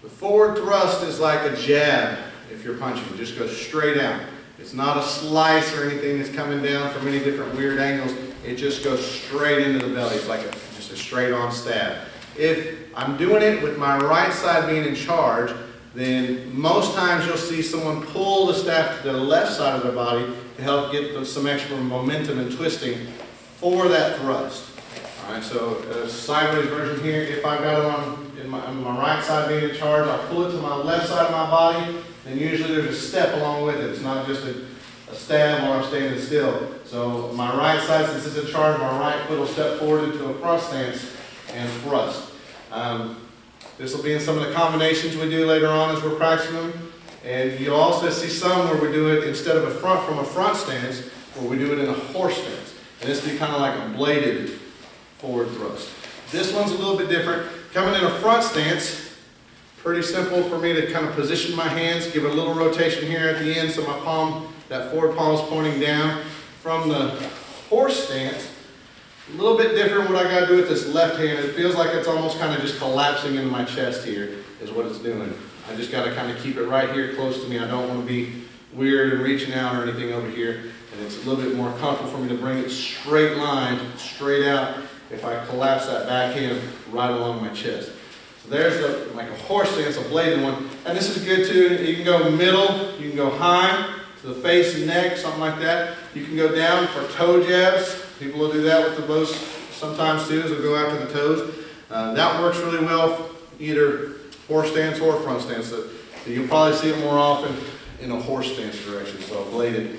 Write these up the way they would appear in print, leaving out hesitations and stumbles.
The forward thrust is like a jab if you're punching. It just goes straight out. It's not a slice or anything that's coming down from any different weird angles. It just goes straight into the belly. It's like just a straight on stab. If I'm doing it with my right side being in charge, then most times you'll see someone pull the staff to the left side of their body to help get some extra momentum and twisting for that thrust. All right, so a sideways version here. If I've got it on my right side being in charge, I'll pull it to my left side of my body, and usually there's a step along with it. It's not just a stab while I'm standing still. So my right side, since it's in charge, my right foot will step forward into a front stance and thrust. This will be in some of the combinations we do later on as we're practicing them. And you'll also see some where we do it instead of from a front stance, where we do it in a horse stance. And this will be kind of like a bladed forward thrust. This one's a little bit different. Coming in a front stance, pretty simple for me to kind of position my hands, give it a little rotation here at the end so my palm, that forward palm is pointing down. From the horse stance, a little bit different what I got to do with this left hand. It feels like it's almost kind of just collapsing into my chest here is what it's doing. I just got to kind of keep it right here close to me. I don't want to be weird and reaching out or anything over here. And it's a little bit more comfortable for me to bring it straight line, straight out if I collapse that back hand right along my chest. So there's like a horse stance, a bladed one. And this is good too. You can go middle, you can go high to the face and neck, something like that. You can go down for toe jabs. People will do that with the bows sometimes too, as they'll go after the toes. That works really well, either horse stance or front stance. So you'll probably see it more often in a horse stance direction, so a bladed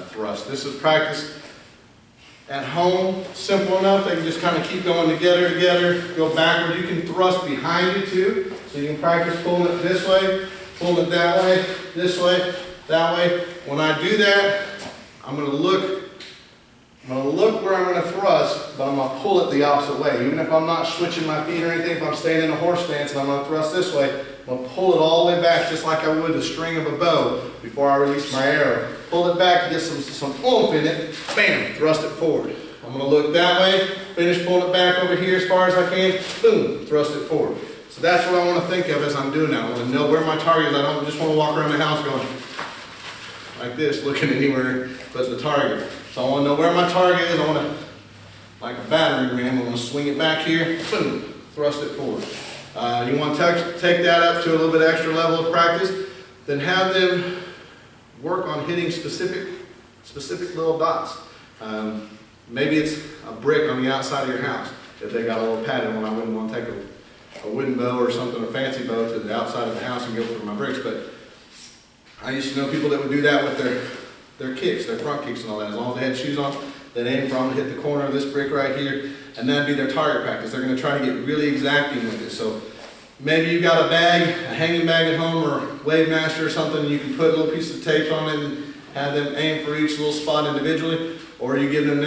thrust. This is practiced at home, simple enough. They can just kind of keep going together, go backward. You can thrust behind you too, so you can practice pulling it this way, pulling it that way, this way, that way. When I do that, I'm going to look where I'm going to thrust, but I'm going to pull it the opposite way. Even if I'm not switching my feet or anything, if I'm staying in a horse stance and I'm going to thrust this way, I'm going to pull it all the way back just like I would the string of a bow before I release my arrow. Pull it back to get some oomph in it, bam, thrust it forward. I'm going to look that way, finish pulling it back over here as far as I can, boom, thrust it forward. So that's what I want to think of as I'm doing that. I want to know where my target is. I don't just want to walk around the house going like this, looking anywhere but the target. So I want to know where my target is. I want to, like a battering ram, I'm going to swing it back here, boom, thrust it forward. You want to take that up to a little bit extra level of practice, then have them work on hitting specific little dots. Maybe it's a brick on the outside of your house. If they got a little padded one, I wouldn't want to take a wooden bow or something, a fancy bow to the outside of the house and go through my bricks. But I used to know people that would do that with their kicks, their front kicks and all that. As long as they had shoes on, they'd aim from to hit the corner of this brick right here, and that'd be their target practice. They're going to try to get really exacting with it. So maybe you've got a bag, a hanging bag at home, or Wave Master or something, and you can put a little piece of tape on it and have them aim for each little spot individually, or you give them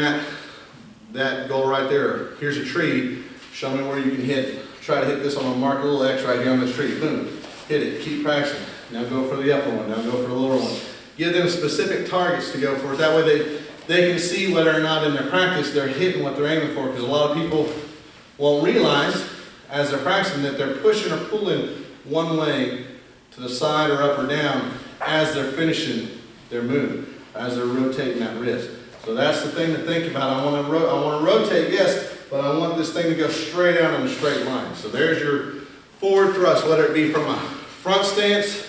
that goal right there. Here's a tree, show me where you can hit. Try to hit this one, I'll mark a little X right here on this tree. Boom, hit it, keep practicing. Now go for the upper one, now go for the lower one. Give them specific targets to go for. That way they can see whether or not in their practice they're hitting what they're aiming for, because a lot of people won't realize as they're practicing that they're pushing or pulling one way to the side or up or down as they're finishing their move, as they're rotating that wrist. So that's the thing to think about. I want to rotate, yes, but I want this thing to go straight out in a straight line. So there's your forward thrust, whether it be from a front stance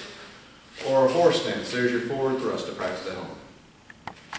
or a horse stance. There's your forward thrust to practice at home.